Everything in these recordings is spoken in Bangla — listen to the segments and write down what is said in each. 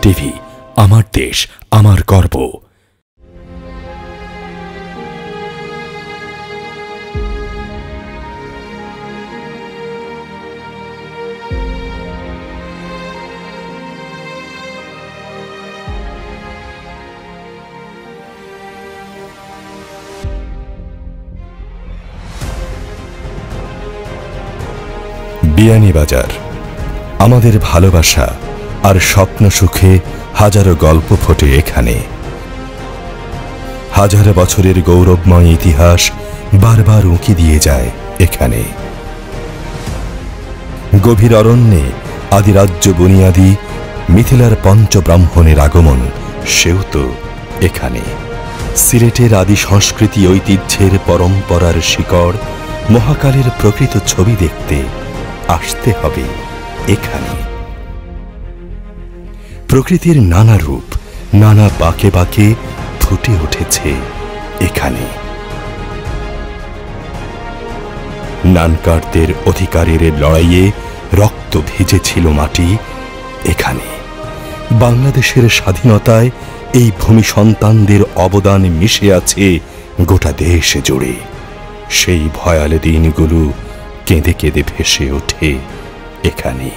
টিভি, আমার দেশ, আমার গর্ব। বিয়ানীবাজার, আমাদের ভালোবাসা আর স্বপ্ন সুখে হাজারো গল্প ফোটে এখানে। হাজার বছরের গৌরবময় ইতিহাস বারবার উঁকি দিয়ে যায় এখানে। গভীর অরণ্যে আদিরাজ্য বুনিয়াদি মিথিলার পঞ্চব্রাহ্মণের আগমন, সেও তো এখানে। সিলেটের আদি সংস্কৃতি ঐতিহ্যের পরম্পরার শিকড়, মহাকালের প্রকৃত ছবি দেখতে আসতে হবে এখানে। প্রকৃতির নানা রূপ, নানা বাঁকে বাঁকে ফুটে উঠেছে এখানে। নানকারদের অধিকারের লড়াইয়ে রক্ত ভিজেছিল মাটি এখানে। বাংলাদেশের স্বাধীনতায় এই ভূমি সন্তানদের অবদান মিশে আছে গোটা দেশ জুড়ে। সেই ভয়ালে দিনগুলো কেঁদে কেঁদে ভেসে ওঠে এখানে।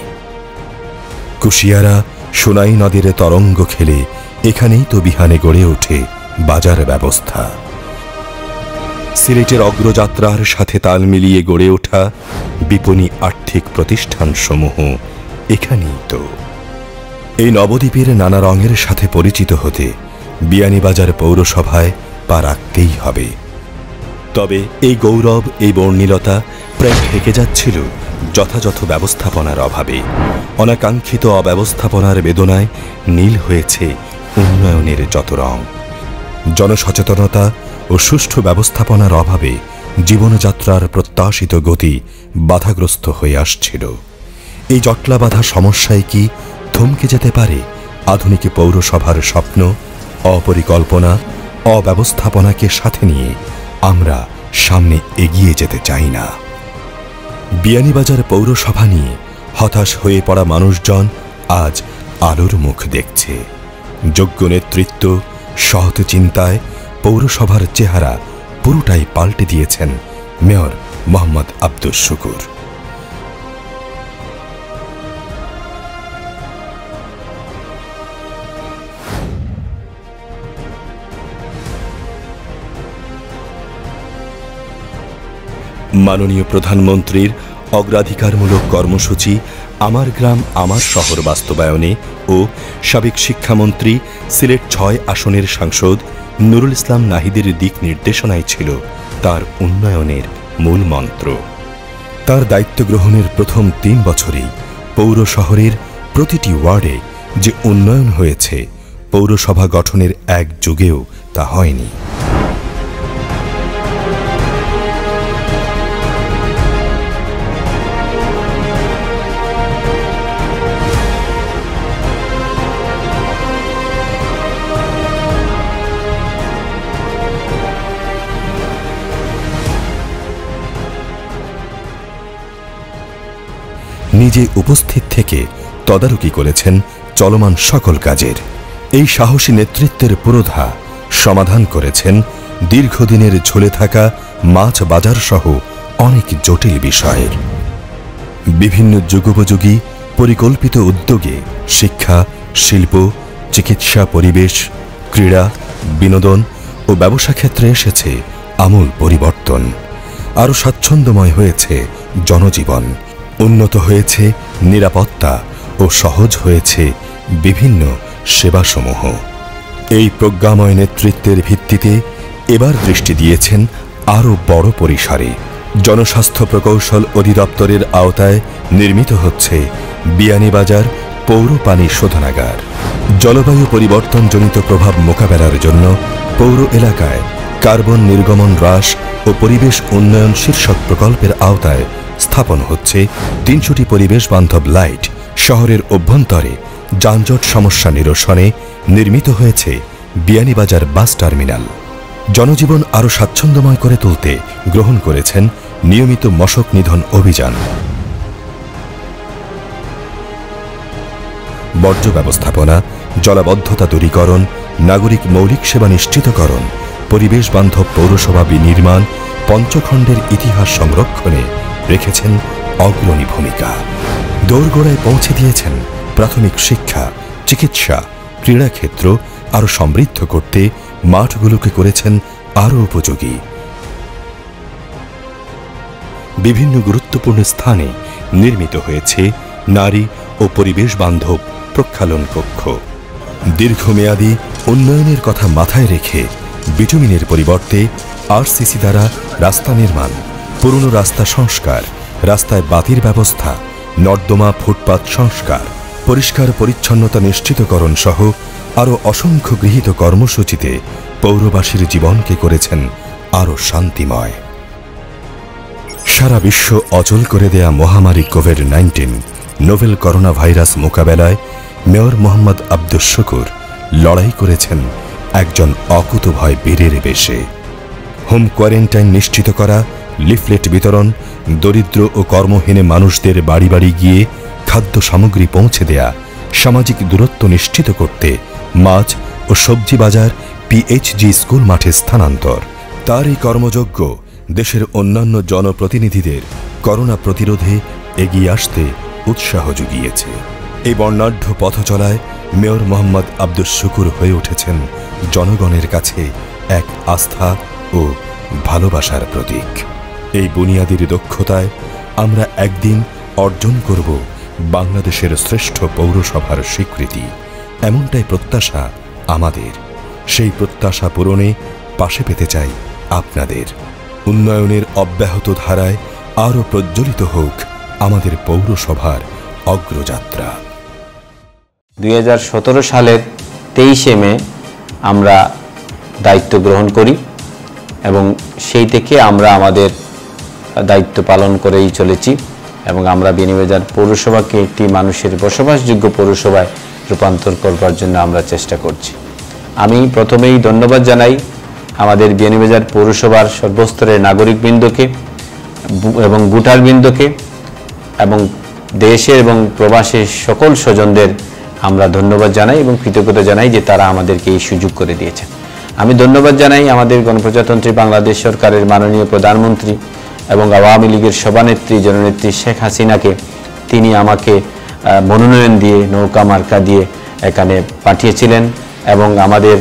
কুশিয়ারা সোনাই নদীর তরঙ্গ খেলে এখানেই তো বিহানে গড়ে ওঠে বাজার ব্যবস্থা। সিলেটের অগ্রযাত্রার সাথে তাল মিলিয়ে গড়ে ওঠা বিপণী আর্থিক প্রতিষ্ঠানসমূহ এখানেই তো। এই নবদ্বীপের নানা রঙের সাথে পরিচিত হতে বিয়ানীবাজার পৌরসভায় পা রাখতেই হবে। তবে এই গৌরব, এই বর্ণিলতা প্রায় ঢেকে যাচ্ছিল যথাযথ ব্যবস্থাপনার অভাবে। অনাকাঙ্ক্ষিত অব্যবস্থাপনার বেদনায় নীল হয়েছে উন্নয়নের যত রং। জনসচেতনতা ও সুষ্ঠু ব্যবস্থাপনার অভাবে জীবনযাত্রার প্রত্যাশিত গতি বাধাগ্রস্ত হয়ে আসছিল। এই জটলা বাধা সমস্যায় কি থমকে যেতে পারে আধুনিক পৌরসভার স্বপ্ন? অপরিকল্পনা, অব্যবস্থাপনাকে সাথে নিয়ে আমরা সামনে এগিয়ে যেতে চাই না। বিয়ানীবাজার পৌরসভা নিয়ে হতাশ হয়ে পড়া মানুষজন আজ আলোর মুখ দেখছে। যোগ্য নেতৃত্ব, সৎ চিন্তায় পৌরসভার চেহারা পুরোটাই পাল্টে দিয়েছেন মেয়র মোহাম্মদ আব্দুস শুকুর। মাননীয় প্রধানমন্ত্রীর অগ্রাধিকারমূলক কর্মসূচি আমার গ্রাম আমার শহর বাস্তবায়নে ও সাবেক শিক্ষামন্ত্রী, সিলেট ৬ আসনের সাংসদ নুরুল ইসলাম নাহিদের দিক নির্দেশনাই ছিল তার উন্নয়নের মূল মন্ত্র। তার দায়িত্ব গ্রহণের প্রথম ৩ বছরেই পৌর শহরের প্রতিটি ওয়ার্ডে যে উন্নয়ন হয়েছে, পৌরসভা গঠনের এক যুগেও তা হয়নি। নিজে উপস্থিত থেকে তদারকি করেছেন চলমান সকল কাজের। এই সাহসী নেতৃত্বের পুরোধা সমাধান করেছেন দীর্ঘদিনের ঝুলে থাকা মাছ বাজার সহ অনেক জটিল বিষয়ের। বিভিন্ন যুগোপযোগী পরিকল্পিত উদ্যোগে শিক্ষা, শিল্প, চিকিৎসা, পরিবেশ, ক্রীড়া, বিনোদন ও ব্যবসা ক্ষেত্রে এসেছে আমূল পরিবর্তন। আরও স্বাচ্ছন্দ্যময় হয়েছে জনজীবন, উন্নত হয়েছে নিরাপত্তা ও সহজ হয়েছে বিভিন্ন সেবাসমূহ। এই প্রজ্ঞাময় নেতৃত্বের ভিত্তিতে এবার দৃষ্টি দিয়েছেন আরও বড় পরিসরে। জনস্বাস্থ্য প্রকৌশল অধিদপ্তরের আওতায় নির্মিত হচ্ছে বিয়ানীবাজার পৌর পানি শোধনাগার। জলবায়ু পরিবর্তনজনিত প্রভাব মোকাবেলার জন্য পৌর এলাকায় কার্বন নির্গমন হ্রাস ও পরিবেশ উন্নয়ন শীর্ষক প্রকল্পের আওতায় স্থাপন হচ্ছে ৩০০টি পরিবেশ বান্ধব লাইট। শহরের অভ্যন্তরে যানজট সমস্যা নিরসনে নির্মিত হয়েছে বিয়ানীবাজার বাস টার্মিনাল। জনজীবন আরও স্বাচ্ছন্দ্যময় করে তুলতে গ্রহণ করেছেন নিয়মিত মশক নিধন অভিযান। বর্জ্য ব্যবস্থাপনা, জলাবদ্ধতা দূরীকরণ, নাগরিক মৌলিক সেবা নিশ্চিতকরণ, পরিবেশ বান্ধব পৌরসভা বিনির্মাণ, পঞ্চখণ্ডের ইতিহাস সংরক্ষণে রেখেছেন অগ্রণী ভূমিকা। দোরগোড়ায় পৌঁছে দিয়েছেন প্রাথমিক শিক্ষা, চিকিৎসা, ক্রীড়াক্ষেত্র আরও সমৃদ্ধ করতে মাঠগুলোকে করেছেন আরও উপযোগী। বিভিন্ন গুরুত্বপূর্ণ স্থানে নির্মিত হয়েছে নারী ও পরিবেশ বান্ধব প্রক্ষালন কক্ষ। দীর্ঘমেয়াদী উন্নয়নের কথা মাথায় রেখে বিটুমিনের পরিবর্তে আরসিসি দ্বারা রাস্তা নির্মাণ, পুরনো রাস্তা সংস্কার, রাস্তায় বাতির ব্যবস্থা, নর্দমা ফুটপাত সংস্কার, পরিষ্কার পরিচ্ছন্নতা নিশ্চিতকরণ সহ আরও অসংখ্য গৃহীত কর্মসূচিতে পৌরবাসীর জীবনকে করেছেন আরও শান্তিময়। সারা বিশ্ব অচল করে দেয়া মহামারী কোভিড-19 নোভেল করোনা ভাইরাস মোকাবেলায় মেয়র মোহাম্মদ আব্দুস শুকুর লড়াই করেছেন একজন অকুতোভয় বীরের বেশে। হোম কোয়ারেন্টাইন নিশ্চিত করা, লিফলেট বিতরণ, দরিদ্র ও কর্মহীন মানুষদের বাড়ি বাড়ি গিয়ে খাদ্য সামগ্রী পৌঁছে দেয়া, সামাজিক দূরত্ব নিশ্চিত করতে মাছ ও সবজি বাজার পিএইচজি স্কুল মাঠে স্থানান্তর। তার এই কর্মযজ্ঞ দেশের অন্যান্য জনপ্রতিনিধিদের করোনা প্রতিরোধে এগিয়ে আসতে উৎসাহ জুগিয়েছে। এই বর্ণাঢ্য পথ চলায় মেয়র মোহাম্মদ আব্দুস শুকুর হয়ে উঠেছেন জনগণের কাছে এক আস্থা ও ভালোবাসার প্রতীক। এই বুনিয়াদির দক্ষতায় আমরা একদিন অর্জন করব বাংলাদেশের শ্রেষ্ঠ পৌরসভার স্বীকৃতি, এমনটাই প্রত্যাশা আমাদের। সেই প্রত্যাশা পূরণে পাশে পেতে চাই আপনাদের। উন্নয়নের অব্যাহত ধারায় আরও প্রজ্বলিত হোক আমাদের পৌরসভার অগ্রযাত্রা। 2017 সালের 23শে মে আমরা দায়িত্ব গ্রহণ করি এবং সেই থেকে আমরা আমাদের দায়িত্ব পালন করেই চলেছি এবং আমরা বিয়ানীবাজার পৌরসভাকে একটি মানুষের বসবাসযোগ্য পৌরসভায় রূপান্তর করবার জন্য আমরা চেষ্টা করছি। আমি প্রথমেই ধন্যবাদ জানাই আমাদের বিয়ানীবাজার পৌরসভার সর্বস্তরের নাগরিকবৃন্দকে এবং ভোটারবৃন্দকে এবং দেশের এবং প্রবাসের সকল স্বজনদের আমরা ধন্যবাদ জানাই এবং কৃতজ্ঞতা জানাই যে তারা আমাদেরকে এই সুযোগ করে দিয়েছেন। আমি ধন্যবাদ জানাই আমাদের গণপ্রজাতন্ত্রী বাংলাদেশ সরকারের মাননীয় প্রধানমন্ত্রী এবং আওয়ামী লীগের সভানেত্রী জননেত্রী শেখ হাসিনাকে। তিনি আমাকে মনোনয়ন দিয়ে, নৌকা মার্কা দিয়ে এখানে পাঠিয়েছিলেন এবং আমাদের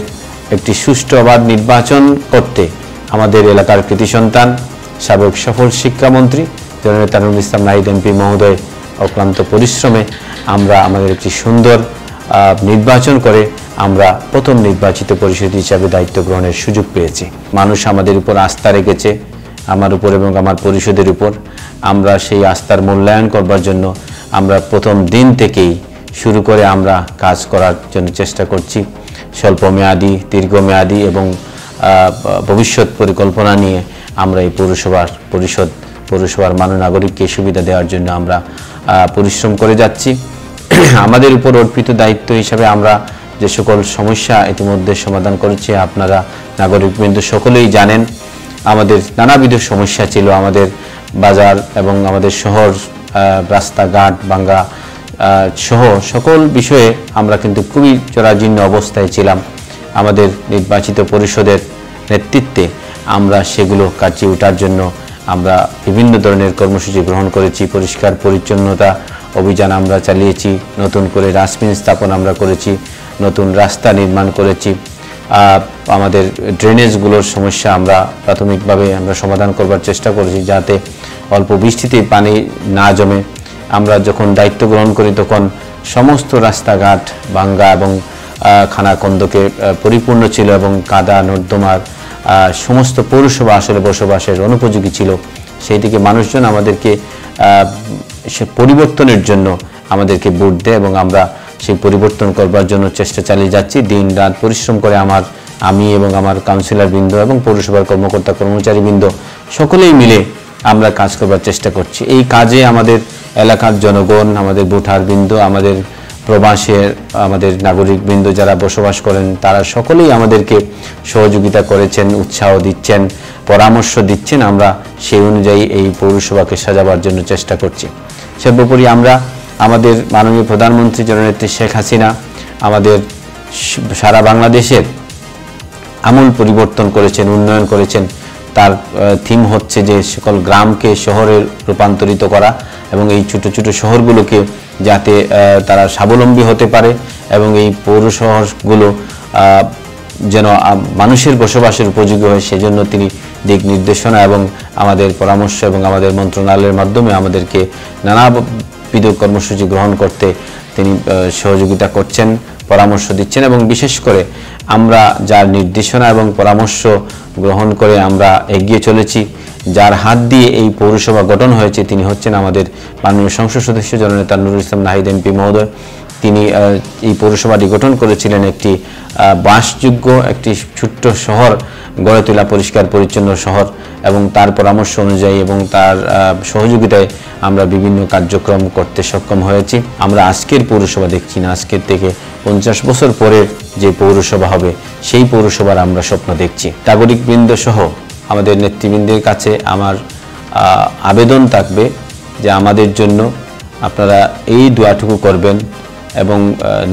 একটি সুষ্ঠু অবাধ নির্বাচন করতে আমাদের এলাকার কৃতি সন্তান সাবেক সফল শিক্ষামন্ত্রী জননেতা নুরুল ইসলাম নাহিদ এমপি মহোদয় অক্লান্ত পরিশ্রমে আমরা আমাদের একটি সুন্দর নির্বাচন করে আমরা প্রথম নির্বাচিত পরিষদ হিসাবে দায়িত্ব গ্রহণের সুযোগ পেয়েছি। মানুষ আমাদের উপর আস্থা রেখেছে, আমার উপর এবং আমার পরিষদের উপর। আমরা সেই আস্থার মূল্যায়ন করবার জন্য আমরা প্রথম দিন থেকেই শুরু করে আমরা কাজ করার জন্য চেষ্টা করছি। স্বল্পমেয়াদী, দীর্ঘমেয়াদী এবং ভবিষ্যৎ পরিকল্পনা নিয়ে আমরা এই পৌরসভার নাগরিককে সুবিধা দেওয়ার জন্য আমরা পরিশ্রম করে যাচ্ছি। আমাদের উপর অর্পিত দায়িত্ব হিসাবে আমরা যে সকল সমস্যা ইতিমধ্যে সমাধান করেছি, আপনারা নাগরিকবৃন্দ সকলেই জানেন। আমাদের নানাবিধ সমস্যা ছিল, আমাদের বাজার এবং আমাদের শহর, রাস্তাঘাট ভাঙ্গা সহ সকল বিষয়ে আমরা কিন্তু খুবই জরাজীর্ণ অবস্থায় ছিলাম। আমাদের নির্বাচিত পরিষদের নেতৃত্বে আমরা সেগুলো কাটিয়ে ওঠার জন্য আমরা বিভিন্ন ধরনের কর্মসূচি গ্রহণ করেছি। পরিষ্কার পরিচ্ছন্নতা অভিযান আমরা চালিয়েছি, নতুন করে ডাস্টবিন স্থাপন আমরা করেছি, নতুন রাস্তা নির্মাণ করেছি। আমাদের ড্রেনেজগুলোর সমস্যা আমরা প্রাথমিকভাবে আমরা সমাধান করবার চেষ্টা করেছি যাতে অল্প বৃষ্টিতে পানি না জমে। আমরা যখন দায়িত্ব গ্রহণ করি তখন সমস্ত রাস্তাঘাট ভাঙ্গা এবং খানাখন্দকে পরিপূর্ণ ছিল এবং কাদা নর্দমার সমস্ত পৌরসভা আসলে বসবাসের অনুপযোগী ছিল। সেই দিকে মানুষজন আমাদেরকে সে পরিবর্তনের জন্য আমাদেরকে ভোট দেয় এবং আমরা সেই পরিবর্তন করবার জন্য চেষ্টা চালিয়ে যাচ্ছি। দিন রাত পরিশ্রম করে আমি এবং আমার কাউন্সিলরবৃন্দ এবং পৌরসভার কর্মকর্তা কর্মচারীবৃন্দ সকলেই মিলে আমরা কাজ করবার চেষ্টা করছি। এই কাজে আমাদের এলাকার জনগণ, আমাদের ভোটারবৃন্দ, আমাদের প্রবাসের আমাদের নাগরিকবৃন্দ যারা বসবাস করেন তারা সকলেই আমাদেরকে সহযোগিতা করেছেন, উৎসাহ দিচ্ছেন, পরামর্শ দিচ্ছেন। আমরা সেই অনুযায়ী এই পৌরসভাকে সাজাবার জন্য চেষ্টা করছি। সর্বোপরি আমরা আমাদের মাননীয় প্রধানমন্ত্রী জননেত্রী শেখ হাসিনা আমাদের সারা বাংলাদেশের আমূল পরিবর্তন করেছেন, উন্নয়ন করেছেন। তার থিম হচ্ছে যে সকল গ্রামকে শহরে রূপান্তরিত করা এবং এই ছোট ছোট শহরগুলোকে যাতে তারা স্বাবলম্বী হতে পারে এবং এই পৌর শহরগুলো যেন মানুষের বসবাসের উপযোগী হয়, সেজন্য তিনি দিক নির্দেশনা এবং আমাদের পরামর্শ এবং আমাদের মন্ত্রণালয়ের মাধ্যমে আমাদেরকে নানাবিধ কর্মসূচি গ্রহণ করতে তিনি সহযোগিতা করছেন, পরামর্শ দিচ্ছেন। এবং বিশেষ করে আমরা যার নির্দেশনা এবং পরামর্শ গ্রহণ করে আমরা এগিয়ে চলেছি, যার হাত দিয়ে এই পৌরসভা গঠন হয়েছে, তিনি হচ্ছেন আমাদের মাননীয় সংসদ সদস্য জননেতা নুরুল ইসলাম নাহিদ এমপি মহোদয়। তিনি এই পৌরসভাটি গঠন করেছিলেন একটি বাসযোগ্য একটি ছোট্ট শহর গড়ে তোলা, পরিষ্কার পরিচ্ছন্ন শহর, এবং তার পরামর্শ অনুযায়ী এবং তার সহযোগিতায় আমরা বিভিন্ন কার্যক্রম করতে সক্ষম হয়েছি। আমরা আজকের পৌরসভা দেখছি না, আজকের থেকে 50 বছর পরের যে পৌরসভা হবে সেই পৌরসভার আমরা স্বপ্ন দেখছি। নাগরিকবৃন্দ সহ আমাদের নেতৃবৃন্দের কাছে আমার আবেদন থাকবে যে আমাদের জন্য আপনারা এই দোয়াটুকু করবেন এবং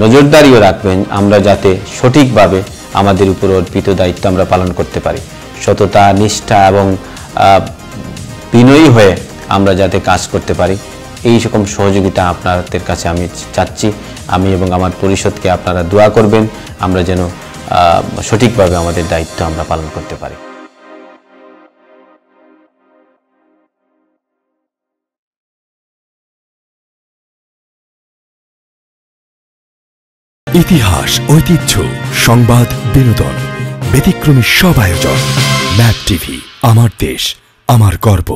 নজরদারিও রাখবেন আমরা যাতে সঠিকভাবে আমাদের উপর অর্পিত দায়িত্ব আমরা পালন করতে পারি। সততা, নিষ্ঠা এবং বিনয়ী হয়ে আমরা যাতে কাজ করতে পারি, এই রকম সহযোগিতা আপনাদের কাছে আমি চাচ্ছি। আমি এবং আমার পরিষদকে আপনারা দোয়া করবেন আমরা যেন সঠিকভাবে আমাদের দায়িত্ব আমরা পালন করতে পারি। ইতিহাস, ঐতিহ্য, সংবাদ, বিনোদন, ব্যতিক্রমী সব আয়োজন। ম্যাপ টিভি, আমার দেশ, আমার গর্ব।